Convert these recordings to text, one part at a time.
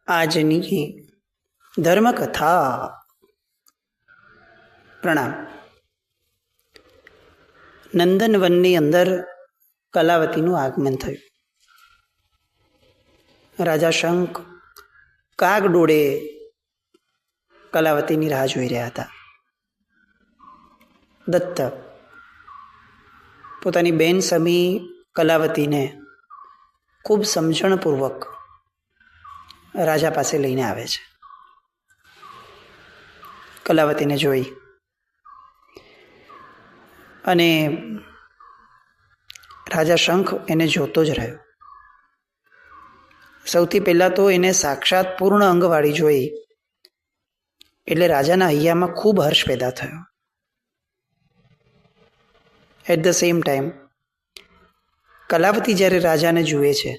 આજની ધર્મકથા. પ્રણામ. નંદનવનની અંદર કલાવતીનું આગમન થયું. રાજા શંખ કાગડોળે કલાવતીની રાહ જોઈ રહ્યા હતા. દત્ત પોતાની બેન સમી કલાવતીને ખૂબ સમજણપૂર્વક રાજા પાસે લઈને આવે છે. કલાવતીને જોઈ અને રાજા શંખ એને જોતો જ રહ્યો. સૌથી પહેલાં તો એને સાક્ષાત પૂર્ણ અંગવાળી જોઈ એટલે રાજાના હૈયામાં ખૂબ હર્ષ પેદા થયો. At the same time Kalavati જ્યારે રાજાને જુએ છે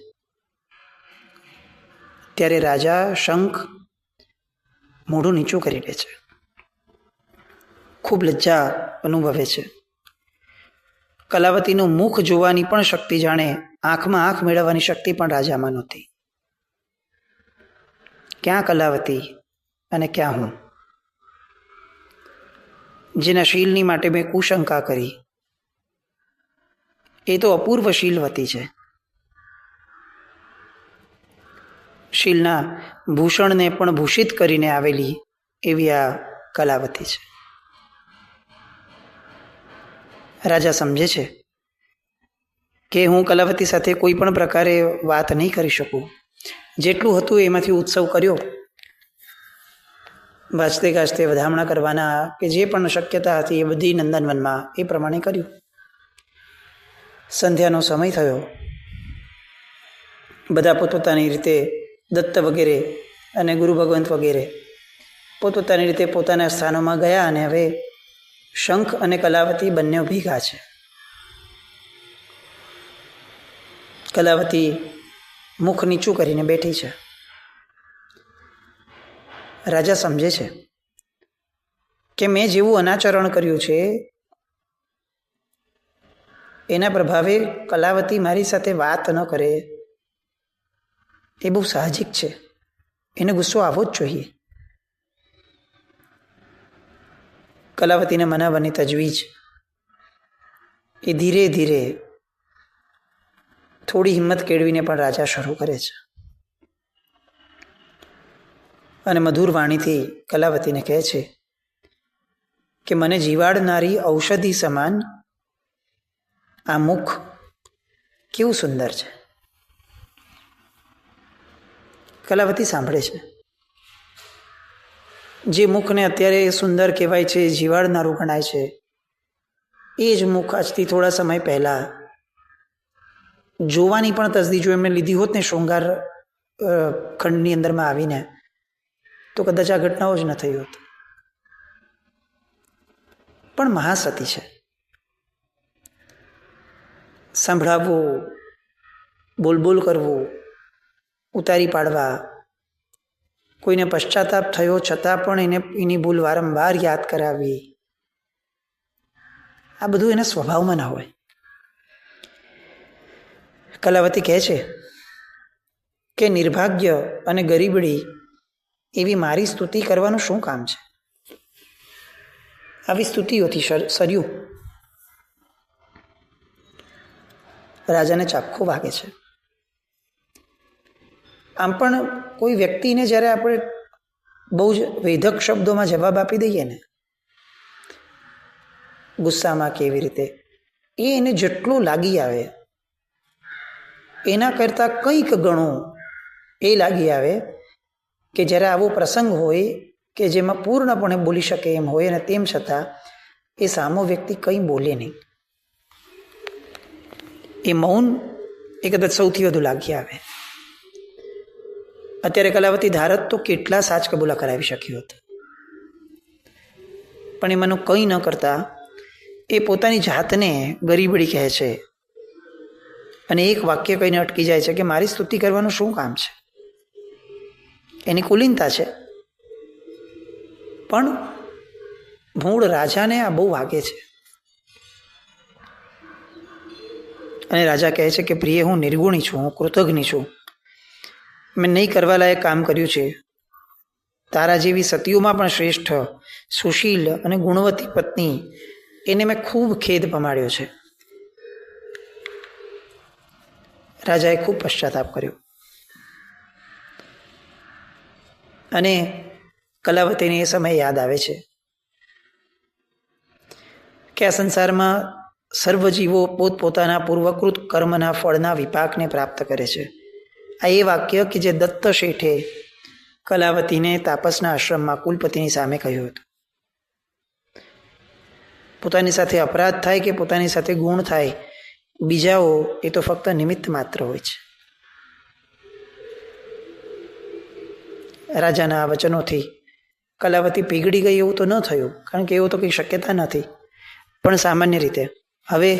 ત્યારે રાજા શંખ મોઢું નીચું કરી દે છે. ખૂબ લજ્જા અનુભવે છે. કલાવતીનું મુખ જોવાની પણ શક્તિ, જાણે આંખમાં આંખ મેળવવાની શક્તિ પણ રાજામાં નહોતી. ક્યાં કલાવતી અને ક્યાં હું, જેના શીલની માટે મેં કુશંકા કરી, એ તો અપૂર્વ શીલવતી છે. શીલના ભૂષણને પણ ભૂષિત કરીને આવેલી એવી આ કલાવતી છે. રાજા સમજે છે કે હું કલાવતી સાથે કોઈ પણ પ્રકારે વાત નહીં કરી શકું. જેટલું હતું એમાંથી ઉત્સવ કર્યો. વાજતે ગાજતે વધામણા કરવાના કે જે પણ શક્યતા હતી એ બધી નંદનવનમાં એ પ્રમાણે કર્યું. સંધ્યાનો સમય થયો. બધા પોતપોતાની રીતે, દત્ત વગેરે અને ગુરુ ભગવંત વગેરે પોતપોતાની રીતે પોતાના સ્થાનોમાં ગયા અને હવે શંખ અને કલાવતી બંને ભેગા છે. કલાવતી મુખ નીચું કરીને બેઠી છે. રાજા સમજે છે કે મેં જેવું અનાચરણ કર્યું છે એના પ્રભાવે કલાવતી મારી સાથે વાત ન કરે એ બહુ સાહજિક છે. એને ગુસ્સો આવવો જ જોઈએ. કલાવતીને મનાવવાની તજવીજ એ ધીરે ધીરે થોડી હિંમત કેળવીને પણ રાજા શરૂ કરે છે અને મધુર વાણીથી કલાવતીને કહે છે કે મને જીવાડનારી ઔષધિ સમાન આ મુખ કેવું સુંદર છે. કલાવતી સાંભળે છે. જે મુખને અત્યારે સુંદર કહેવાય છે, જીવાડનારું ગણાય છે, એ જ મુખ આજથી થોડા સમય પહેલા જોવાની પણ તસદી જો એમને લીધી હોત ને શૃંગાર ખંડની અંદરમાં આવીને, તો કદાચ આ ઘટનાઓ જ ન થઈ હોત. પણ મહાસતી છે. સંભળાવવું, બોલબોલ કરવું, ઉતારી પાડવા, કોઈને પશ્ચાતાપ થયો છતાં પણ એની ભૂલ વારંવાર યાદ કરાવવી, આ બધું એના સ્વભાવમાં ના હોય. કલાવતી કહે છે કે નિર્ભાગ્ય અને ગરીબડી એવી મારી સ્તુતિ કરવાનું શું કામ છે? આવી સ્તુતિઓથી સરયું. રાજાને ચાપખો વાગે છે. આમ પણ કોઈ વ્યક્તિને જ્યારે આપણે બહુ જ વેધક શબ્દોમાં જવાબ આપી દઈએ ને, ગુસ્સામાં કેવી રીતે, એ એને જેટલું લાગી આવે એના કરતાં કંઈક ગણું એ લાગી આવે કે જ્યારે આવો પ્રસંગ હોય કે જેમાં પૂર્ણપણે બોલી શકે એમ હોય અને તેમ છતાં એ સામો વ્યક્તિ કંઈ બોલે નહીં. એ મૌન એ કદાચ સૌથી વધુ લાગી આવે. અત્યારે કલાવતી ધારત તો કેટલા સાચ કબૂલા કરાવી શક્યો હતો, પણ એમાંનું કંઈ ન કરતા એ પોતાની જાતને ગરીબડી કહે છે અને એક વાક્ય કહીને અટકી જાય છે કે મારી સ્તુતિ કરવાનું શું કામ છે. એની કુલીનતા છે, પણ મૂળ રાજાને આ બહુ વાગે છે. અને રાજા કહે છે કે પ્રિય, હું નિર્ગુણી છું, હું કૃતજ્ઞ છું. મેં નહીં કરવા લાયક કામ કર્યું છે. તારા જેવી સતીઓમાં પણ શ્રેષ્ઠ, સુશીલ અને ગુણવતી પત્ની, એને મેં ખૂબ ખેદ પમાડ્યો છે. રાજાએ ખૂબ પશ્ચાતાપ કર્યો અને કલાવતીને એ સમય યાદ આવે છે કે આ સંસારમાં સર્વજીવો પોતપોતાના પૂર્વકૃત કર્મના ફળના વિપાકને પ્રાપ્ત કરે છે. આ એ વાક્ય કે જે દત્ત શેઠે કલાવતીને તાપસના આશ્રમમાં કુલપતિની સામે કહ્યું હતું. પોતાની સાથે અપરાધ થાય કે પોતાની સાથે ગુણ થાય, બીજાઓ એ તો ફક્ત નિમિત્ત માત્ર હોય છે. રાજાના આ વચનોથી કલાવતી પીગળી ગઈ એવું તો ન થયું, કારણ કે એવું તો કંઈ શક્યતા નથી. પણ સામાન્ય રીતે હવે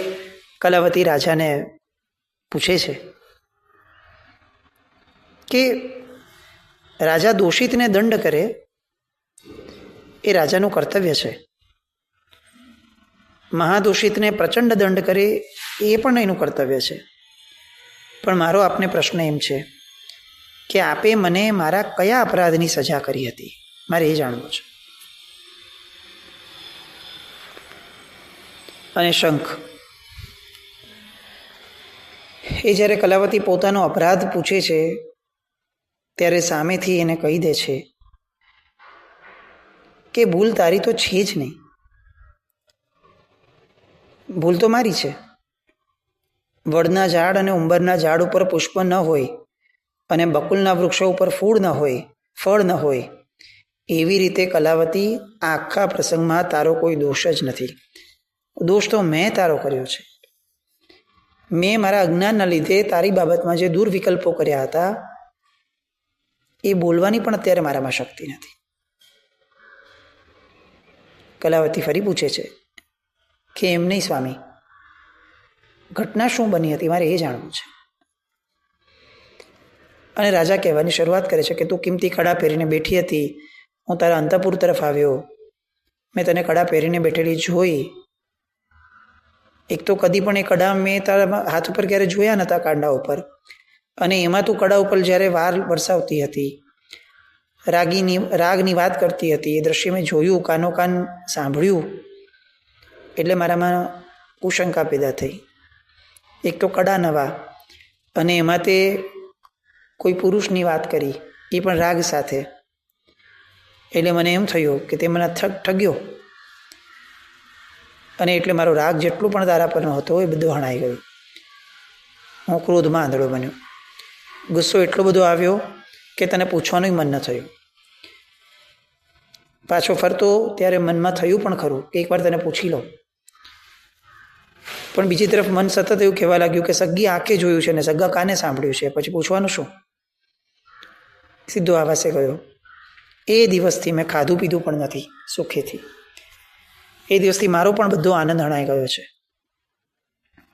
કલાવતી રાજાને પૂછે છે કે રાજા દોષિતને દંડ કરે એ રાજાનું કર્તવ્ય છે, મહાદોષિતને પ્રચંડ દંડ કરે એ પણ એનું કર્તવ્ય છે. પણ મારો આપને પ્રશ્ન એમ છે કે આપે મને મારા કયા અપરાધની સજા કરી હતી, મારે એ જાણવું છે. અને શંખ એ જ્યારે કલાવતી પોતાનો અપરાધ પૂછે છે ત્યારે સામેથી એને કહી દે છે કે ભૂલ તારી તો છે જ નહીં, ભૂલ તો મારી છે. વડના ઝાડ અને ઉંબરના ઝાડ ઉપર પુષ્પ ન હોય અને બકુલના વૃક્ષો ઉપર ફૂલ ન હોય, ફળ ન હોય, એવી રીતે કલાવતી આ આખા પ્રસંગમાં તારો કોઈ દોષ જ નથી. દોષ તો મેં તારો કર્યો છે. મેં મારા અજ્ઞાનના લીધે તારી બાબતમાં જે દુર્વિકલ્પો કર્યા હતા એ બોલવાની પણ અત્યારે મારામાં શક્તિ નથી. કલાવતી ફરી પૂછે છે કે એમ નહીં સ્વામી, ઘટના શું બની હતી, મારે એ જાણવું છે. અને રાજા કહેવાની શરૂઆત કરે છે કે તું કિંમતી કડા પહેરીને બેઠી હતી, હું તારા અંતઃપુર તરફ આવ્યો, મેં તને કડા પહેરીને બેઠેલી જોઈ. એક તો કદી પણ એ કડા મેં તારા હાથ ઉપર ક્યારે જોયા નહોતા કાંડા ઉપર, અને એમાં તું કડા ઉપર જ્યારે વાર વરસાવતી હતી, રાગની વાત કરતી હતી, એ દ્રશ્ય મેં જોયું, કાનો કાન સાંભળ્યું, એટલે મારામાં કુશંકા પેદા થઈ. એક તો કડા નવા, અને એમાં તે કોઈ પુરુષની વાત કરી, એ પણ રાગ સાથે, એટલે મને એમ થયું કે તે મને ઠગ્યો, અને એટલે મારો રાગ જેટલો પણ તારા પરનો હતો એ બધો હણાઈ ગયો. હું ક્રોધમાં આંધળો બન્યો, ગુસ્સો એટલો બધો આવ્યો કે તને પૂછવાનું મન ન થયું. પાછો ફરતો ત્યારે મનમાં થયું પણ ખરું કે એકવાર તને પૂછી લો, પણ બીજી તરફ મન સતત એવું કહેવા લાગ્યું કે સગ્ગી આંખે જોયું છે ને સગ્ગા કાને સાંભળ્યું છે, પછી પૂછવાનું શું. સીધો આવાસે ગયો. એ દિવસથી મેં ખાધું પીધું પણ નથી સુખેથી. એ દિવસથી મારો પણ બધો આનંદ હણાઈ ગયો છે.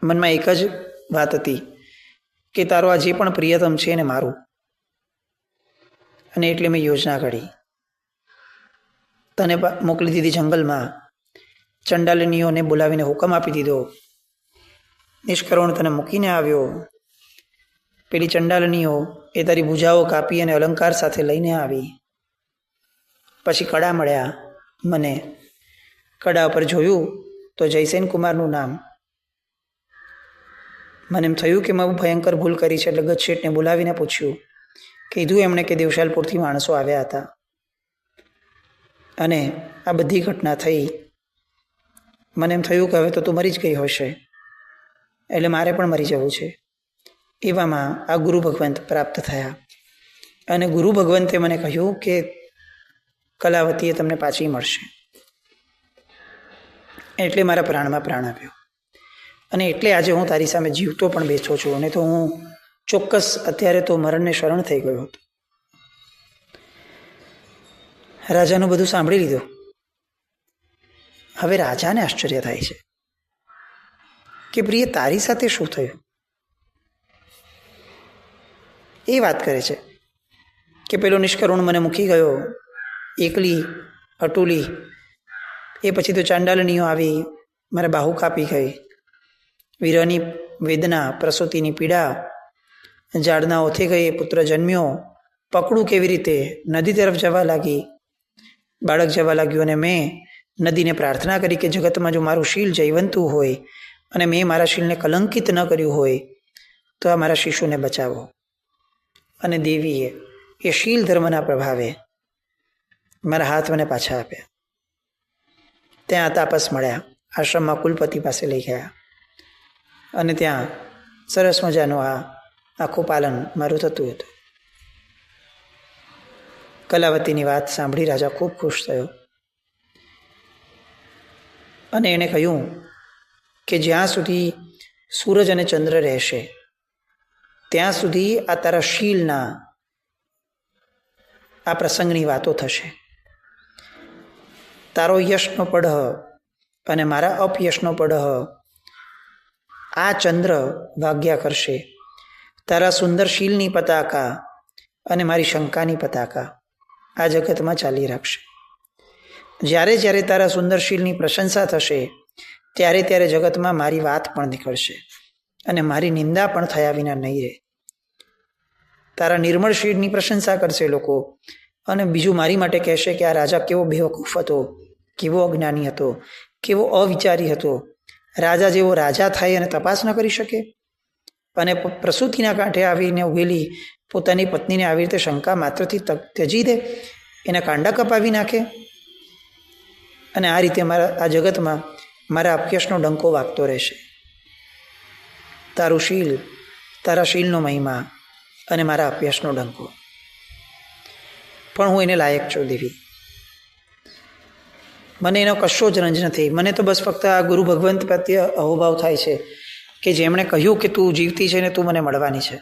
મનમાં એક જ વાત હતી કે તારો આ જે પણ પ્રિયતમ છે એને મારું. અને એટલે મેં યોજના ઘડી, તને મોકલી દીધી જંગલમાં, ચંડાલિનીઓને બોલાવીને હુકમ આપી દીધો, નિષ્કરુણ તને મૂકીને આવ્યો. પેલી ચંડાલિનીઓ એ તારી ભૂજાઓ કાપી અને અલંકાર સાથે લઈને આવી. પછી કડા મળ્યા મને, કડા ઉપર જોયું તો જયસેન કુમારનું નામ. મને એમ થયું કે મેં ભયંકર ભૂલ કરી છે, એટલે ગજશેઠને બોલાવીને પૂછ્યું. કીધું એમણે કે દેવશાલપુરથી માણસો આવ્યા હતા અને આ બધી ઘટના થઈ. મને એમ થયું કે હવે તો તું મરી જ ગઈ હશે, એટલે મારે પણ મરી જવું છે. એવામાં આ ગુરુ ભગવંત પ્રાપ્ત થયા, અને ગુરુ ભગવંતે મને કહ્યું કે કલાવતીએ તમને પાછી મળશે. એટલે મારા પ્રાણમાં પ્રાણ આપ્યો, અને એટલે આજે હું તારી સામે જીવતો પણ બેઠો છું, અને તો હું ચોક્કસ અત્યારે તો મરણને શરણ થઈ ગયો હતો. રાજાનું બધું સાંભળી લીધું. હવે રાજાને આશ્ચર્ય થાય છે કે પ્રિય તારી સાથે શું થયું. એ વાત કરે છે કે પેલો નિષ્કરુણ મને મૂકી ગયો એકલી અટુલી, એ પછી તો ચાંડાલનીઓ આવી, મારા બાહુ કાપી ગઈ, વિરહની વેદના, પ્રસૂતિની પીડા, ઝાડના ઓથે ગઈ પુત્ર જન્મ્યો, પકડું કેવી રીતે? નદી તરફ જવા લાગી. બાળક જવા લાગ્યું અને મેં નદીને પ્રાર્થના કરી કે જગતમાં જો મારું શીલ જયવંતું હોય અને મેં મારા શીલને કલંકિત ન કર્યું હોય તો આ મારા શિશુને બચાવો. અને દેવીએ એ શીલ ધર્મના પ્રભાવે મારા હાથ મને પાછા આપ્યા. ત્યાં તાપસ મળ્યા. આશ્રમમાં કુલપતિ પાસે લઈ ગયા અને ત્યાં સરસ મજાનું આ આખું પાલન મારું થતું હતું. કલાવતીની વાત સાંભળી રાજા ખૂબ ખુશ થયો અને એણે કહ્યું કે જ્યાં સુધી સૂરજ અને ચંદ્ર રહેશે ત્યાં સુધી આ તારા શીલના આ પ્રસંગની વાતો થશે. તારો યશનો પડહ અને મારા અપયશનો પડહ આ ચંદ્ર વાગ્યા કરશે. તારા સુંદર શીલની પતાકા અને મારી શંકાની પતાકા આ જગતમાં ચાલી રાખશે. જ્યારે જ્યારે તારા સુંદર શીલની પ્રશંસા થશે ત્યારે ત્યારે જગતમાં મારી વાત પણ નીકળશે અને મારી નિંદા પણ થયા વિના નહીં રહે. તારા નિર્મળ શીલની પ્રશંસા કરશે લોકો અને બીજું મારી માટે કહેશે કે આ રાજા કેવો બેવકૂફ હતો, કેવો અજ્ઞાની હતો, કેવો અવિચારી હતો. રાજા જેવો રાજા થાય અને તપાસ ન કરી શકે અને પ્રસૂતિના કાંઠે આવીને ઉભેલી પોતાની પત્નીને આવી રીતે શંકા માત્રથી ત્યજી દે, એના કાંડા કપાવી નાખે. અને આ રીતે આ જગતમાં મારા અપયશનો ડંકો વાગતો રહેશે. તારું શીલ, તારા શીલનો મહિમા અને મારા અપયશનો ડંકો. પણ હું એને લાયક છું દેવી. મને એનો કશો જ રંજ નથી. મને તો બસ ફક્ત આ ગુરુ ભગવંત પ્રત્યે અહોભાવ થાય છે કે જેમણે કહ્યું કે તું જીવતી છે ને તું મને મળવાની છે.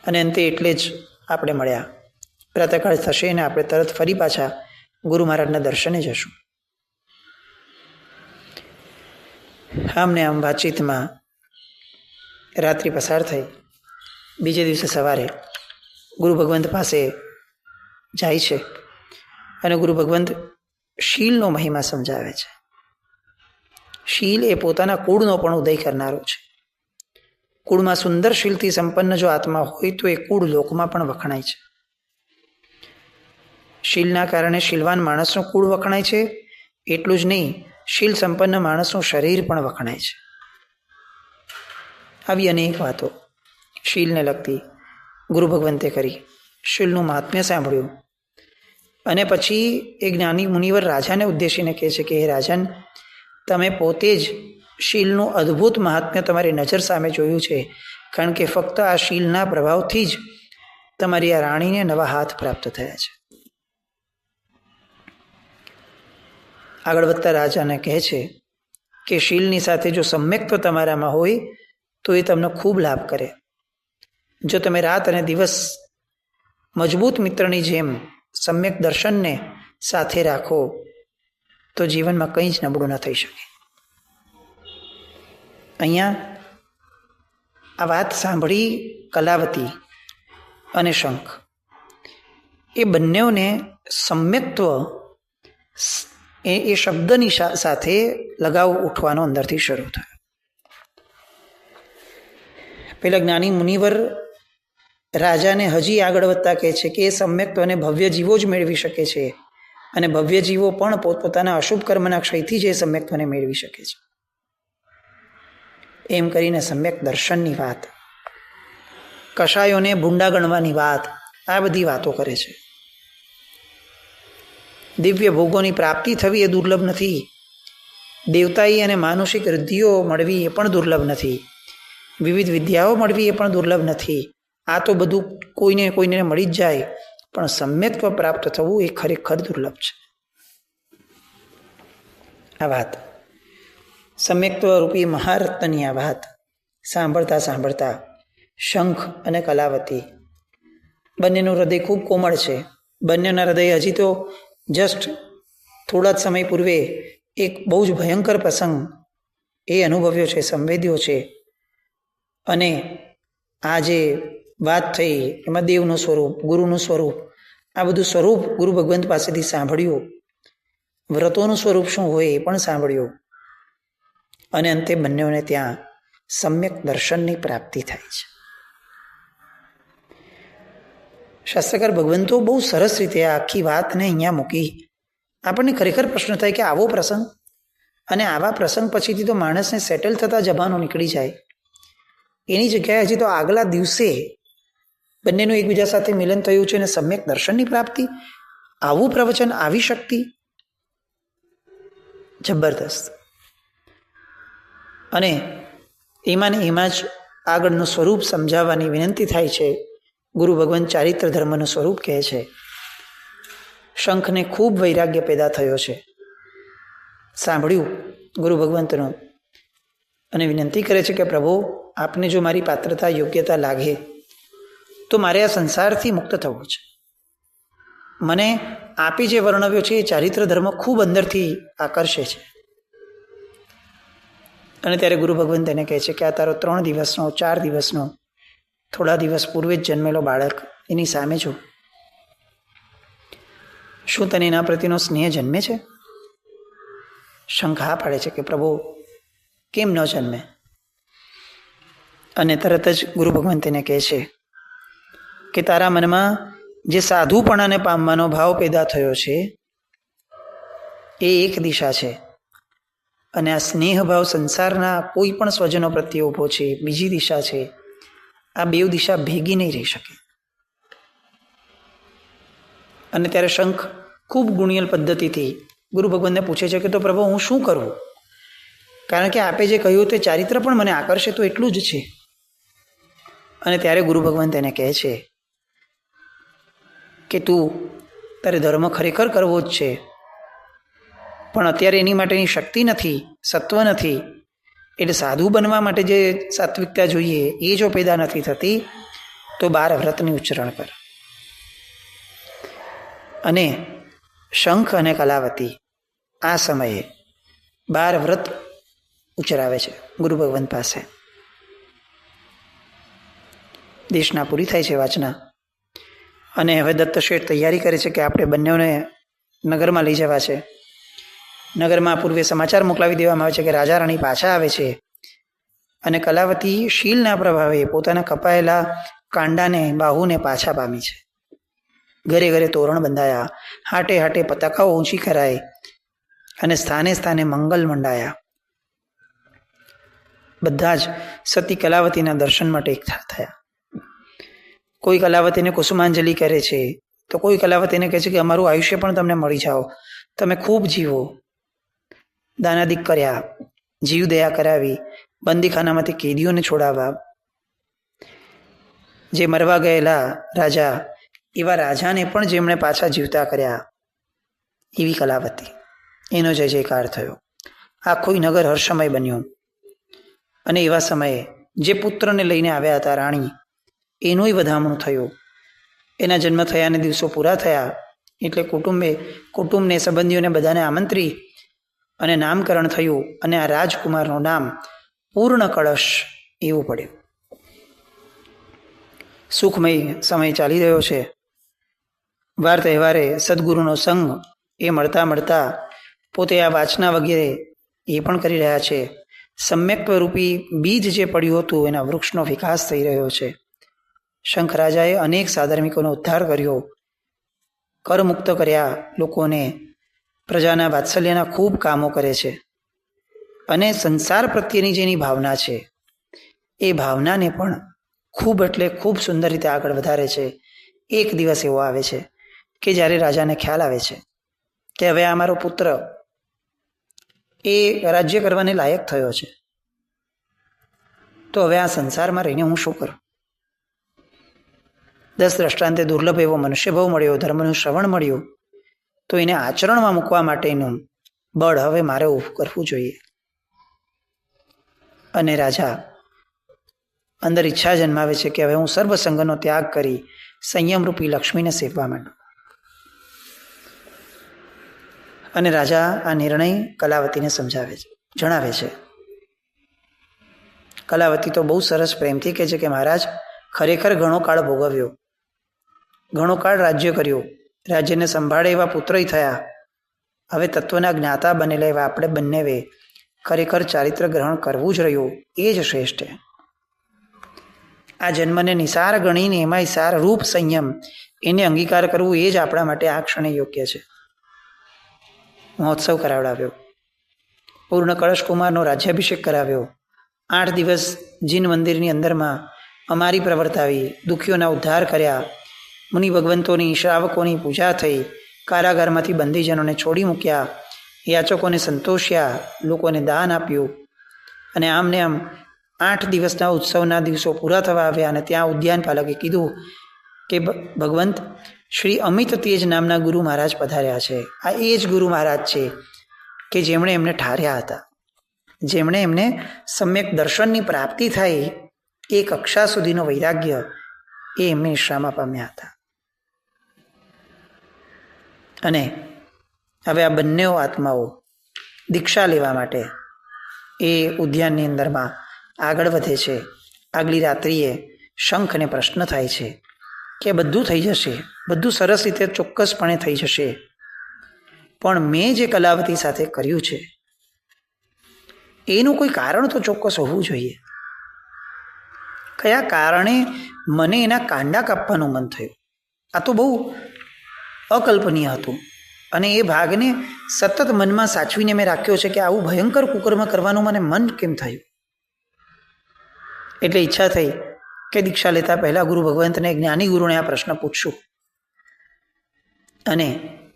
અને અંતે એટલે જ આપણે મળ્યા. પ્રાતઃકાળ થશે ને આપણે તરત ફરી પાછા ગુરુ મહારાજના દર્શને જશું. આમ ને આમ વાતચીતમાં રાત્રિ પસાર થઈ. બીજે દિવસે સવારે ગુરુ ભગવંત પાસે જાય છે અને ગુરુ ભગવંત શીલનો મહિમા સમજાવે છે. શીલ એ પોતાના કુળનો પણ ઉદય કરનારો છે. કુળમાં સુંદર શીલથી સંપન્ન જો આત્મા હોય તો એ કુળ લોકમાં પણ વખણાય છે. શીલના કારણે શીલવાન માણસનું કુળ વખણાય છે. એટલું જ નહીં, શીલ સંપન્ન માણસનું શરીર પણ વખણાય છે. આવી અનેક વાતો શીલને લગતી ગુરુ ભગવંતે કરી. શીલનું મહાત્મ્ય સાંભળ્યું અને પછી એ જ્ઞાની મુનિવર રાજાને ઉદ્દેશીને કહે છે કે હે રાજન, તમે પોતે જ શીલનું અદ્ભુત મહાત્મ્ય તમારી નજર સામે જોયું છે, કારણ કે ફક્ત આ શીલના પ્રભાવથી જ તમારી આ રાણીને નવા હાથ પ્રાપ્ત થયા છે. આગળ વધતા રાજાને કહે છે કે શીલની સાથે જો સમ્યક્ત્વ તમારામાં હોય તો એ તમને ખૂબ લાભ કરે. જો તમે રાત અને દિવસ મજબૂત મિત્રની જેમ સમ્યક દર્શનને સાથે રાખો તો જીવનમાં કંઈ જ નબળું ન થઈ શકે. અહીંયા આ વાત સાંભળી કલાવતી અને શંખ એ બંનેઓને સમ્યક્ત્વ એ શબ્દની સાથે લગાવ ઉઠવાનો અંદરથી શરૂ થયો. પેલા જ્ઞાની મુનિવર રાજાને હજી આગળ વધતા કહે છે કે એ સમ્યક્ત્વને ભવ્ય જીવો જ મેળવી શકે છે અને ભવ્ય જીવો પણ પોતપોતાના અશુભ કર્મના ક્ષયથી જ એ સમ્યક્ત્વને મેળવી શકે છે. એમ કરીને સમ્યક દર્શનની વાત, કષાયોને ભૂંડા ગણવાની વાત, આ બધી વાતો કરે છે. દિવ્ય ભોગોની પ્રાપ્તિ થવી એ દુર્લભ નથી. દેવતાઈ અને માનુષિક રિદ્ધિઓ મળવી એ પણ દુર્લભ નથી. વિવિધ વિદ્યાઓ મળવી એ પણ દુર્લભ નથી. આ તો બધું કોઈને મળી જ જાય, પણ સમ્યક્ત્વ પ્રાપ્ત થવું એ ખરેખર દુર્લભ છે. આ વાત સમ્યક્ત્વ રૂપી મહારત્નની આ વાત સાંભળતા સાંભળતા શંખ અને કલાવતી બંનેનું હૃદય ખૂબ કોમળ છે. બંનેના હૃદય હજી તો જસ્ટ થોડા જ સમય પૂર્વે એક બહુ જ ભયંકર પ્રસંગ એ અનુભવ્યો છે, સંવેદ્યો છે. અને આ જે વાત થઈ એમાં દેવનું સ્વરૂપ, ગુરુનું સ્વરૂપ, આ બધું સ્વરૂપ ગુરુ ભગવંત પાસેથી સાંભળ્યું. વ્રતોનું સ્વરૂપ શું હોય એ પણ સાંભળ્યું. અને અંતે બંનેઓને ત્યાં સમ્યક દર્શનની પ્રાપ્તિ થાય છે. શાસ્ત્રકાર ભગવંતો બહુ સરસ રીતે આ આખી વાતને અહીંયા મૂકી. આપણને ખરેખર પ્રશ્ન થાય કે આવો પ્રસંગ, અને આવા પ્રસંગ પછીથી તો માણસને સેટલ થતા જબાનો નીકળી જાય. એની જગ્યાએ હજી તો આગલા દિવસે બંનેનું એકબીજા સાથે મિલન થયું છે અને સમ્યક દર્શનની પ્રાપ્તિ. આવું પ્રવચન, આવી શક્તિ, જબરદસ્ત. અને એમાં ને એમાં જ આગળનું સ્વરૂપ સમજાવવાની વિનંતી થાય છે. ગુરુ ભગવાન ચારિત્ર ધર્મનું સ્વરૂપ કહે છે. શંખને ખૂબ વૈરાગ્ય પેદા થયો છે, સાંભળ્યું ગુરુ ભગવંતનું, અને વિનંતી કરે છે કે પ્રભુ, આપને જો મારી પાત્રતા યોગ્યતા લાગે તો મારે આ સંસારથી મુક્ત થવું છે. મને આપે જે વર્ણવ્યો છે એ ચારિત્ર ધર્મ ખૂબ અંદરથી આકર્ષે છે. અને ત્યારે ગુરુ ભગવાન તેને કહે છે કે આ તારો 3 દિવસનો 4 દિવસનો થોડા દિવસ પૂર્વે જ જન્મેલો બાળક, એની સામે જો, શું તને એના પ્રત્યેનો સ્નેહ જન્મે છે? શંખ હા પાડે છે કે પ્રભુ, કેમ ન જન્મે? અને તરત જ ગુરુ ભગવાન તેને કહે છે કે તારા મનમાં જે સાધુપણાને પામવાનો ભાવ પેદા થયો છે એ એક દિશા છે, અને આ સ્નેહ ભાવ સંસારના કોઈ પણ સ્વજનો પ્રત્યે ઊભો છે, બીજી દિશા છે. આ બેવ દિશા ભેગી નહીં રહી શકે. અને ત્યારે શંખ ખૂબ ગુણિયલ પદ્ધતિથી ગુરુ ભગવાનને પૂછે છે કે તો પ્રભુ, હું શું કરું? કારણ કે આપે જે કહ્યું તે ચારિત્ર પણ મને આકર્ષે તો એટલું જ છે. અને ત્યારે ગુરુ ભગવાન તેને કહે છે કે તું, તારે ધર્મ ખરેખર કરવો જ છે, પણ અત્યારે એની માટેની શક્તિ નથી, સત્વ નથી. એટલે સાધુ બનવા માટે જે સાત્વિકતા જોઈએ એ જો પેદા નથી થતી તો 12 વ્રતની ઉચ્ચારણ કર. અને શંખ અને કલાવતી આ સમયે 12 વ્રત ઉચ્ચરાવે છે ગુરુ ભગવાન પાસે. દેશના પૂરી થાય છે વાચના, અને હવે દત્ત શેઠ તૈયારી કરે છે કે આપણે બંનેઓને નગરમાં લઈ જવા છે. નગરમાં પૂર્વે સમાચાર મોકલાવી દેવામાં આવે છે કે રાજા રાણી પાછા આવે છે, અને કલાવતી શીલના પ્રભાવે પોતાના કપાયેલા કાંડાને, બાહુને પાછા પામી છે. ઘરે ઘરે તોરણ બંધાયા, હાટે હાટે પતાકાઓ ઊંચી કરાઈ, અને સ્થાને સ્થાને મંગલ મંડાયા. બધા જ સતી કલાવતીના દર્શન માટે એકઠા થયા. કોઈ કલાવતીને કુસુમાંજલિ કરે છે, તો કોઈ કલાવતીને કહે છે કે અમારું આયુષ્ય પણ તમને મળી જાઓ, તમે ખૂબ જીવો. દાનાદિક કર્યા, જીવ દયા કરાવી, બંદીખાનામાંથી કેદીઓને છોડાવવા. જે મરવા ગયેલા રાજા, એવા રાજાને પણ જેમણે પાછા જીવતા કર્યા, એવી કલાવતી. એનો જય જયકાર થયો. આખું નગર હર્ષમય બન્યું. અને એવા સમયે જે પુત્રને લઈને આવ્યા હતા રાણી, એનુંય વધામણું થયું. એના જન્મ થયાને દિવસો પૂરા થયા એટલે કુટુંબને, સંબંધીઓને બધાને આમંત્રી અને નામકરણ થયું. અને આ રાજકુમારનું નામ પૂર્ણ કળશ એવું પડ્યું. સુખમય સમય ચાલી રહ્યો છે. વાર તહેવારે સદગુરુનો સંગ એ મળતા પોતે આ વાચના વગેરે એ પણ કરી રહ્યા છે. સમ્યક્ત્વરૂપી બીજ જે પડ્યું હતું એના વૃક્ષનો વિકાસ થઈ રહ્યો છે. શંખ રાજાએ અનેક સાધર્મિકોનો ઉદ્ધાર કર્યો, કરમુક્ત કર્યા લોકોને, પ્રજાના વાત્સલ્યના ખૂબ કામો કરે છે. અને સંસાર પ્રત્યેની જેની ભાવના છે એ ભાવનાને પણ ખૂબ એટલે ખૂબ સુંદર રીતે આગળ વધારે છે. એક દિવસ એવો આવે છે કે જ્યારે રાજાને ખ્યાલ આવે છે કે હવે આ મારો પુત્ર એ રાજ્ય કરવાને લાયક થયો છે, તો હવે આ સંસારમાં રહીને હું શું કરું? 10 દ્રષ્ટાંતે દુર્લભ એવો મનુષ્યભાવ મળ્યો, ધર્મનું શ્રવણ મળ્યું, તો એને આચરણમાં મૂકવા માટેનું બળ હવે મારે ઊભું કરવું જોઈએ. અને રાજા અંદર ઈચ્છા જન્માવે છે કે હવે હું સર્વસંગનો ત્યાગ કરી સંયમરૂપી લક્ષ્મીને સેવવા માંડું. અને રાજા આ નિર્ણય કલાવતીને જણાવે છે. કલાવતી તો બહુ સરસ પ્રેમથી કહે છે કે મહારાજ, ખરેખર ઘણો કાળ ભોગવ્યો, ઘણો કાળ રાજ્ય કર્યું, રાજ્યને સંભાળે એવા પુત્રય થયા, હવે તત્વના જ્ઞાતા બનેલા એવા આપણે બંનેવે ખરેખર ચારિત્ર ગ્રહણ કરવું જ રહ્યું, એ જ શ્રેષ્ઠ. આ જન્મને નિસાર ગણીને એમાંય સાર રૂપ સંયમ એને અંગીકાર કરવું એ જ આપણા માટે આ ક્ષણે યોગ્ય છે. મહોત્સવ કરાવડાવ્યો, પૂર્ણ કળશકુમારનો રાજ્યાભિષેક કરાવ્યો, 8 દિવસ જીન મંદિરની અંદરમાં અમારી પ્રવર્તાવી, દુઃખીઓના ઉદ્ધાર કર્યા, મુનિ ભગવંતોની શ્રાવકોની પૂજા થઈ, કારાગારમાંથી બંદીજનોને છોડી મૂક્યા, યાચકોને સંતોષ્યા, લોકોને દાન આપ્યું. અને આમને આમ 8 દિવસના ઉત્સવના દિવસો પૂરા થવા આવ્યા અને ત્યાં ઉદ્યાન પાલકે કીધું કે ભગવંત શ્રી અમિત તેજ નામના ગુરુ મહારાજ પધાર્યા છે. આ એ જ ગુરુ મહારાજ છે કે જેમણે એમને ઠાર્યા હતા, જેમણે એમને સમ્યક દર્શનની પ્રાપ્તિ થાય એ કક્ષા સુધીનો વૈરાગ્ય એ એમની નિશ્રામાં પામ્યા હતા. અને હવે આ બંને આત્માઓ દીક્ષા લેવા માટે એ ઉદ્યાનની અંદરમાં આગળ વધે છે. આગલી રાત્રિએ શંખને પ્રશ્ન થાય છે કે બધું થઈ જશે, બધું સરસ રીતે ચોક્કસપણે થઈ જશે, પણ મેં જે કલાવતી સાથે કર્યું છે એનું કોઈ કારણ તો ચોક્કસ હોવું જોઈએ. કયા કારણે મને એના કાંડા કાપવાનું મન થયું? આ તો બહુ અકલ્પનીય હતું અને એ ભાગને સતત મનમાં સાચવીને મેં રાખ્યો છે કે આવું ભયંકર કુકર્મ કરવાનું મને મન કેમ થયું. એટલે ઈચ્છા થઈ કે દીક્ષા લેતા પહેલાં ગુરુ ભગવંતને, જ્ઞાની ગુરુને આ પ્રશ્ન પૂછશું. અને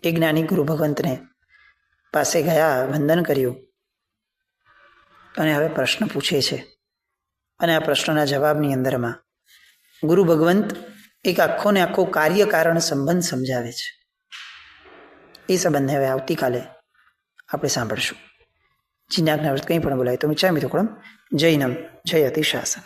એ જ્ઞાની ગુરુ ભગવંતને પાસે ગયા, વંદન કર્યું અને હવે પ્રશ્ન પૂછે છે. અને આ પ્રશ્નના જવાબની અંદરમાં ગુરુ ભગવંત એક આખો ને આખો કાર્યકારણ સંબંધ સમજાવે છે. એ સંબંધને હવે આવતીકાલે આપણે સાંભળશું. જીનાજ્ઞાવ્રત કંઈ પણ બોલાય તો મિચ્છામિ દુક્કડમ. જૈનમ જયતિ શાસન.